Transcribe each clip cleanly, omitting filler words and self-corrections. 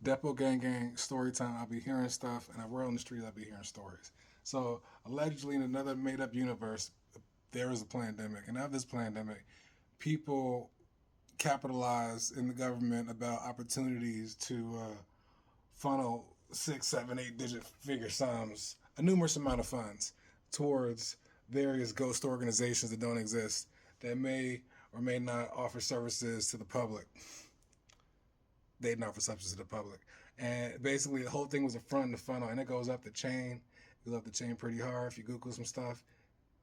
Depo Gang Gang story time. I'll be hearing stuff, and I we're on the street. I'll be hearing stories. So allegedly, in another made-up universe, there is a pandemic, and of this pandemic, people capitalize in the government about opportunities to funnel six, seven, eight-digit figure sums, a numerous amount of funds, towards various ghost organizations that don't exist that may or may not offer services to the public. They didn't offer services to the public. And basically, the whole thing was a front and the funnel, and it goes up the chain. It goes up the chain pretty hard. If you Google some stuff,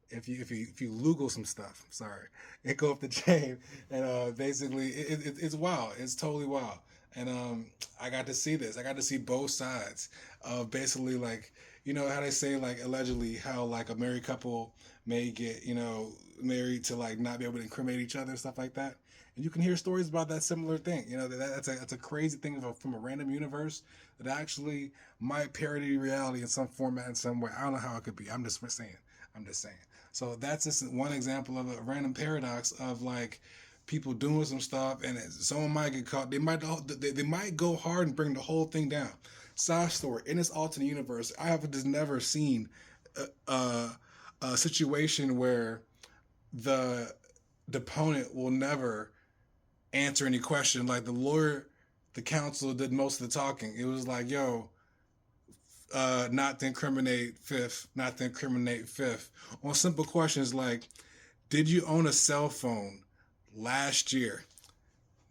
if you Google some stuff, sorry, it go up the chain, and basically it's wild. It's totally wild. And I got to see this. I got to see both sides of basically like how they say like allegedly how like a married couple may get married to like not be able to incriminate each other and stuff like that. And you can hear stories about that similar thing. That's a crazy thing from a random universe that actually might parody reality in some format in some way. I don't know how it could be. I'm just saying. I'm just saying. So that's just one example of a random paradox of like people doing some stuff, and someone might get caught. They might go hard and bring the whole thing down. Side story: in this alternate universe, I have just never seen a situation where the deponent will never answer any question. Like the lawyer, the counsel did most of the talking. It was like, yo, not to incriminate fifth, not to incriminate fifth. On simple questions like, did you own a cell phone last year?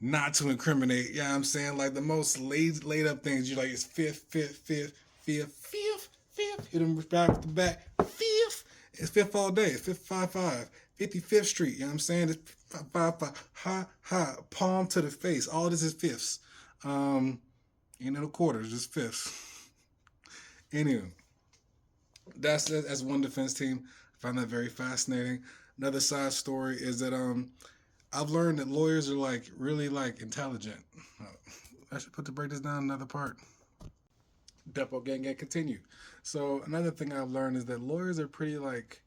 Not to incriminate. Yeah, I'm saying like the most laid up things. You like it's fifth, fifth, fifth, fifth, fifth, fifth. Hit them back to back. Fifth. It's fifth all day. Fifth 55. 55th Street. You know what I'm saying? It's 5 ha ha. Palm to the face. All this is fifths. Ain't no quarters, just fifths. Anyway, that's one defense team. I find that very fascinating. Another side story is that I've learned that lawyers are like really like intelligent. I should put to break this down another part. Depo gang gang continue. So another thing I've learned is that lawyers are pretty like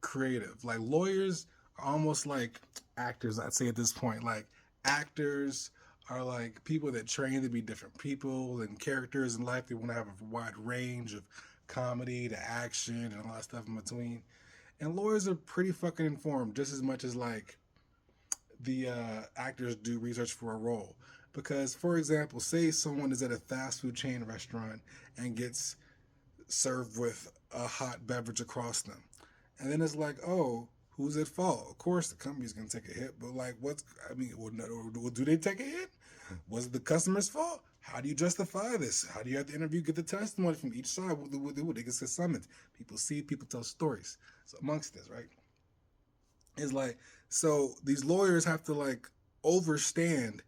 creative. Like lawyers are almost like actors. I'd say at this point, like actors are like people that train to be different people and characters in life. They want to have a wide range of comedy to action and all that stuff in between. And lawyers are pretty fucking informed just as much as like the actors do research for a role. Because, for example, say someone is at a fast food chain restaurant and gets served with a hot beverage across them. And then it's like, oh, who's at fault? Of course, the company's going to take a hit, but like, do they take a hit? Was it the customer's fault? How do you justify this? How do you have to interview, get the testimony from each side? What they get summoned. People see, people tell stories. So amongst this, right? It's like, so these lawyers have to like overstand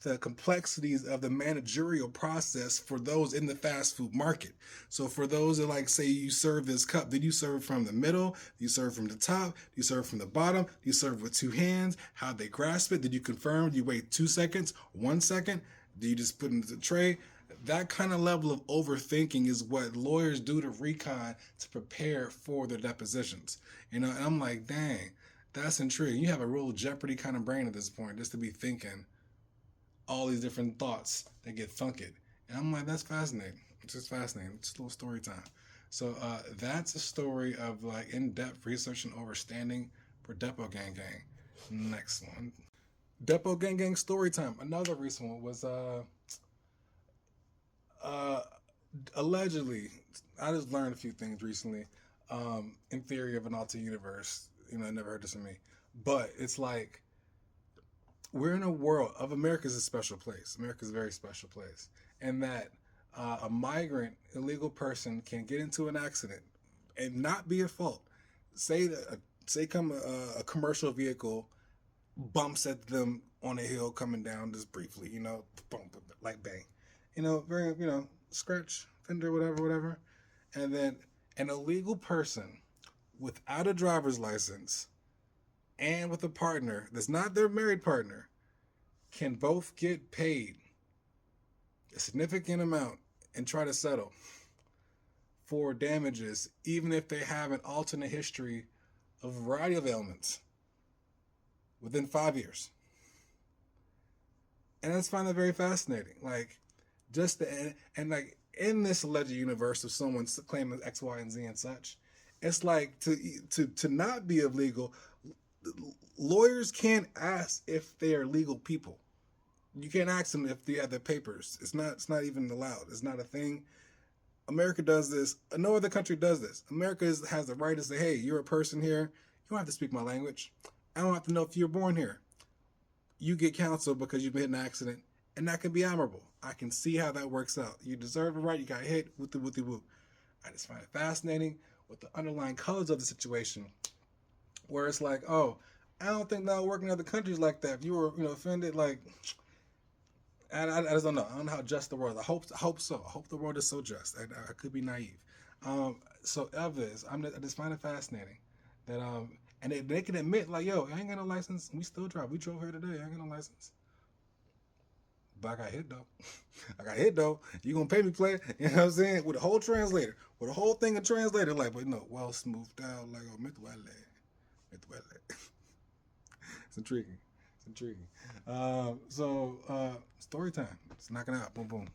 the complexities of the managerial process for those in the fast food market. So for those that like say you serve this cup, did you serve from the middle? Do you serve from the top? Do you serve from the bottom? Do you serve with two hands? How they grasp it? Did you confirm? Do you wait 2 seconds? 1 second? Do you just put it into the tray? That kind of level of overthinking is what lawyers do to recon to prepare for their depositions. And I'm like, dang, that's intriguing. You have a real Jeopardy kind of brain at this point, just to be thinking all these different thoughts that get thunked. And I'm like, that's fascinating. It's just fascinating. It's a little story time. So that's a story of like in-depth research and understanding for Depo Gang Gang. Next one. Depo Gang Gang story time. Another recent one was allegedly, I just learned a few things recently in theory of an alternate universe. I never heard this from me. But it's like, we're in a world of America's a special place. America's a very special place. And that a migrant, illegal person can get into an accident and not be at fault. Say a commercial vehicle bumps at them on a hill coming down just briefly, boom, like bang. Very, scratch, fender, whatever. And then an illegal person without a driver's license and with a partner that's not their married partner can both get paid a significant amount and try to settle for damages, even if they have an alternate history of a variety of ailments within 5 years. And I just find that very fascinating. Like, Just the, and like in this alleged universe of someone claiming X, Y, and Z and such, it's like to not be illegal. Lawyers can't ask if they are legal people. You can't ask them if they have their papers. It's not even allowed. It's not a thing. America does this. No other country does this. America has the right to say, "Hey, you're a person here. You don't have to speak my language. I don't have to know if you're born here. You get counsel because you've been in an accident, and that can be admirable. I can see how that works out. You deserve it, right? You got hit. Whoopty whoopty whoop. I just find it fascinating with the underlying colors of the situation, where it's like, oh, I don't think that'll work in other countries like that. If you were, offended, like, I just don't know. I don't know how just the world. I hope so. I hope the world is so just. I could be naive. So of this, I just find it fascinating that and they can admit like, yo, I ain't got no license. We still drive. We drove here today. I ain't got no license. But I got hit though. I got hit though. You gonna pay me, player? You know what I'm saying? With a whole translator, with a whole thing of translator, like, but well smoothed out, like, oh, muito well, muito well. It's intriguing. It's intriguing. So story time. It's knocking out. Boom, boom.